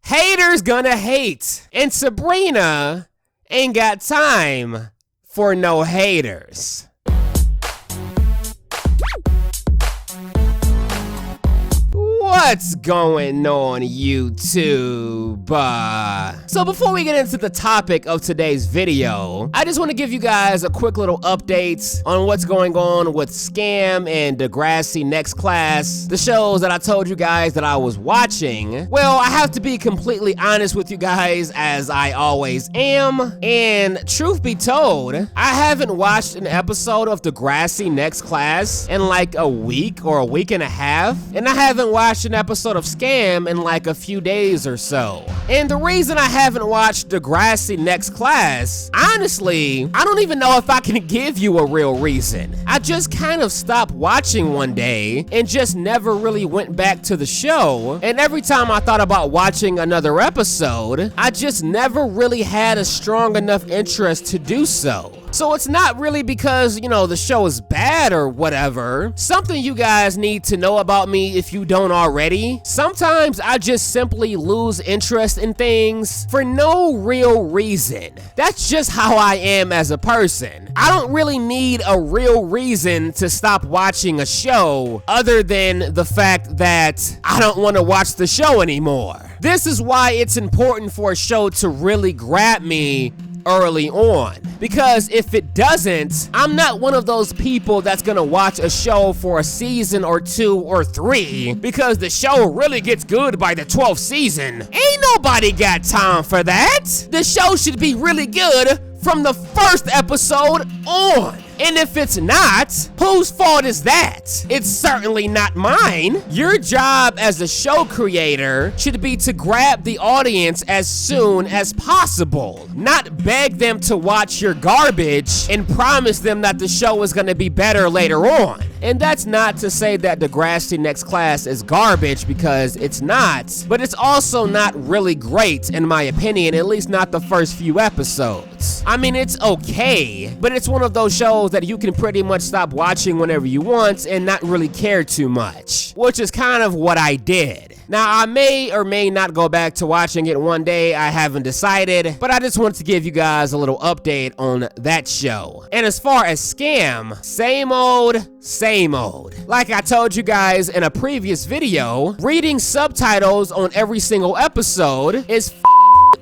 Haters gonna hate. And Sabrina ain't got time for no haters. What's going on, YouTube? So before we get into the topic of today's video, I just want to give you guys a quick little update on what's going on with SKAM and Degrassi Next Class, the shows that I told you guys that I was watching. Well, I have to be completely honest with you guys, as I always am, and truth be told, I haven't watched an episode of Degrassi Next Class in like a week or a week and a half, and I haven't watched an episode of SKAM in like a few days or so. And the reason I haven't watched Degrassi Next Class, honestly, I don't even know if I can give you a real reason. I just kind of stopped watching one day and just never really went back to the show. And every time I thought about watching another episode, I just never really had a strong enough interest to do so. So it's not really because, you know, the show is bad or whatever. Something you guys need to know about me if you don't already. Sometimes I just simply lose interest in things for no real reason. That's just how I am as a person. I don't really need a real reason to stop watching a show other than the fact that I don't want to watch the show anymore. This is why it's important for a show to really grab me early on, because if it doesn't, I'm not one of those people that's gonna watch a show for a season or 2 or 3 because the show really gets good by the 12th season. Ain't nobody got time for that. The show should be really good from the first episode on. And if it's not, whose fault is that? It's certainly not mine. Your job as a show creator should be to grab the audience as soon as possible, not beg them to watch your garbage and promise them that the show is gonna be better later on. And that's not to say that Degrassi Next Class is garbage, because it's not, but it's also not really great in my opinion, at least not the first few episodes. I mean, it's okay, but it's one of those shows that you can pretty much stop watching whenever you want and not really care too much, which is kind of what I did. Now, I may or may not go back to watching it one day, I haven't decided, but I just wanted to give you guys a little update on that show. And as far as SKAM, same old, same old. Like I told you guys in a previous video, reading subtitles on every single episode is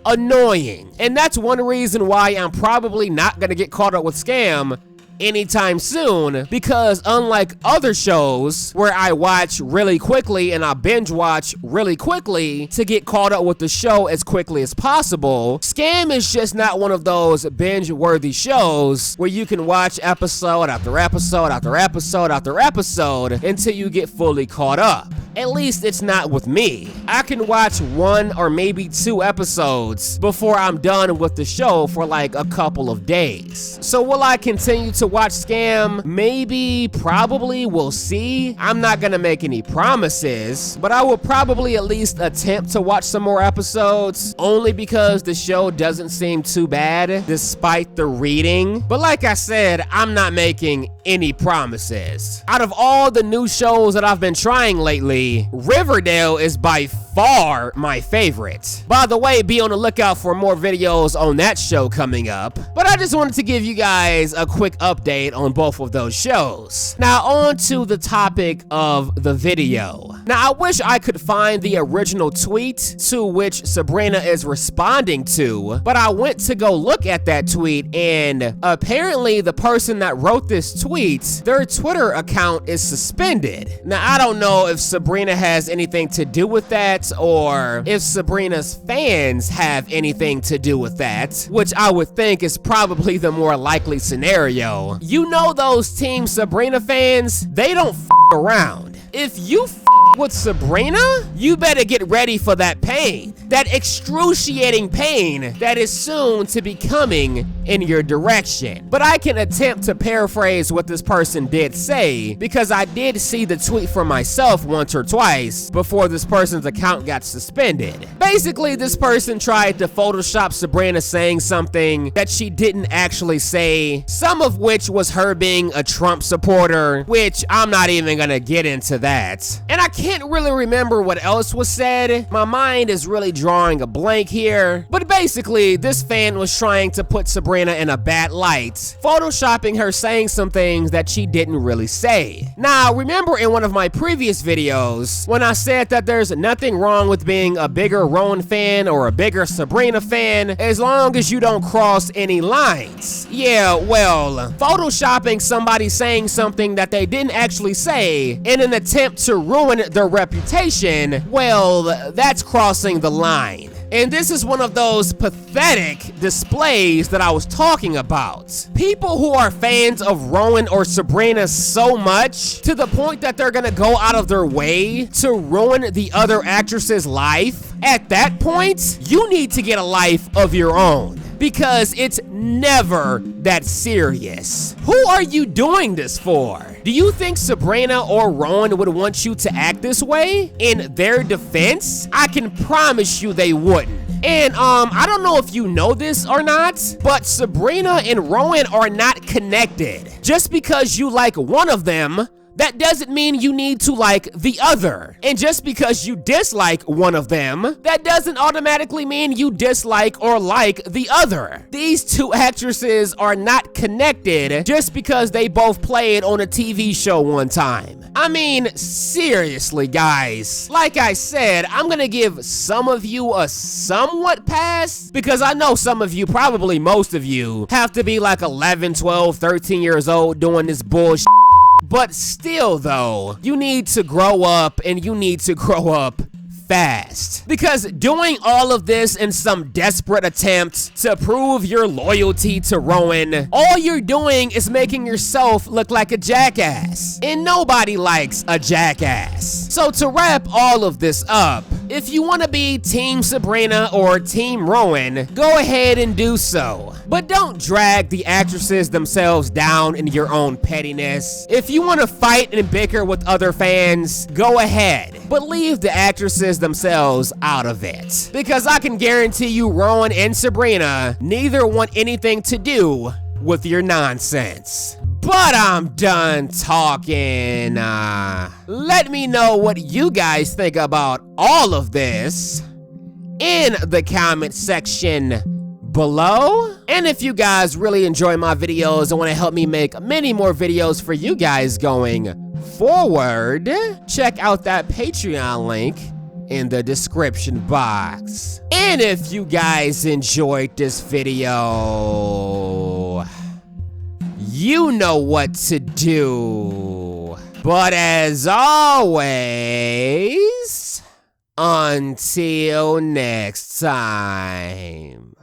annoying. And that's one reason why I'm probably not gonna get caught up with SKAM anytime soon, because unlike other shows where I watch really quickly and I binge watch really quickly to get caught up with the show as quickly as possible, SKAM is just not one of those binge-worthy shows where you can watch episode after episode after episode after episode until you get fully caught up. At least it's not with me. I can watch 1 or maybe 2 episodes before I'm done with the show for like a couple of days. So will I continue to watch SKAM? Maybe, probably, we'll see. I'm not gonna make any promises, but I will probably at least attempt to watch some more episodes, only because the show doesn't seem too bad despite the reading. But like I said, I'm not making any promises. Out of all the new shows that I've been trying lately, Riverdale is by far my favorite. By the way, be on the lookout for more videos on that show coming up. But I just wanted to give you guys a quick update on both of those shows. Now on to the topic of the video. Now I wish I could find the original tweet to which Sabrina is responding to, but I went to go look at that tweet, and apparently the person that wrote this tweet, their Twitter account is suspended. Now I don't know if Sabrina has anything to do with that, or if Sabrina's fans have anything to do with that, which I would think is probably the more likely scenario. You know those Team Sabrina fans, they don't f around. If you f with Sabrina, you better get ready for that pain. That excruciating pain that is soon to be coming in your direction. But I can attempt to paraphrase what this person did say, because I did see the tweet for myself once or twice before this person's account got suspended. Basically, this person tried to Photoshop Sabrina saying something that she didn't actually say, some of which was her being a Trump supporter, which I'm not even gonna get into that. And I can't can't really remember what else was said. My mind is really drawing a blank here. But basically, this fan was trying to put Sabrina in a bad light, photoshopping her saying some things that she didn't really say. Now, remember in one of my previous videos, when I said that there's nothing wrong with being a bigger Rowan fan or a bigger Sabrina fan, as long as you don't cross any lines. Yeah, well, photoshopping somebody saying something that they didn't actually say in an attempt to ruin their reputation, well, that's crossing the line. And this is one of those pathetic displays that I was talking about. People who are fans of Rowan or Sabrina so much to the point that they're gonna go out of their way to ruin the other actress's life. At that point, you need to get a life of your own, because it's never that serious. Who are you doing this for? Do you think Sabrina or Rowan would want you to act this way? In their defense, I can promise you they wouldn't. And I don't know if you know this or not, but Sabrina and Rowan are not connected. Just because you like one of them, that doesn't mean you need to like the other. And just because you dislike one of them, that doesn't automatically mean you dislike or like the other. These two actresses are not connected just because they both played on a TV show one time. I mean, seriously, guys. Like I said, I'm gonna give some of you a somewhat pass, because I know some of you, probably most of you, have to be like 11, 12, 13 years old doing this bullshit. But still though, you need to grow up, and you need to grow up fast. Because doing all of this in some desperate attempt to prove your loyalty to Rowan, all you're doing is making yourself look like a jackass. And nobody likes a jackass. So to wrap all of this up, if you want to be Team Sabrina or Team Rowan, go ahead and do so. But don't drag the actresses themselves down in your own pettiness. If you want to fight and bicker with other fans, go ahead. But leave the actresses themselves out of it. Because I can guarantee you Rowan and Sabrina neither want anything to do with your nonsense. But I'm done talking. Let me know what you guys think about all of this in the comment section below. And if you guys really enjoy my videos and want to help me make many more videos for you guys going forward, check out that Patreon link in the description box. And if you guys enjoyed this video, you know what to do. But as always, until next time.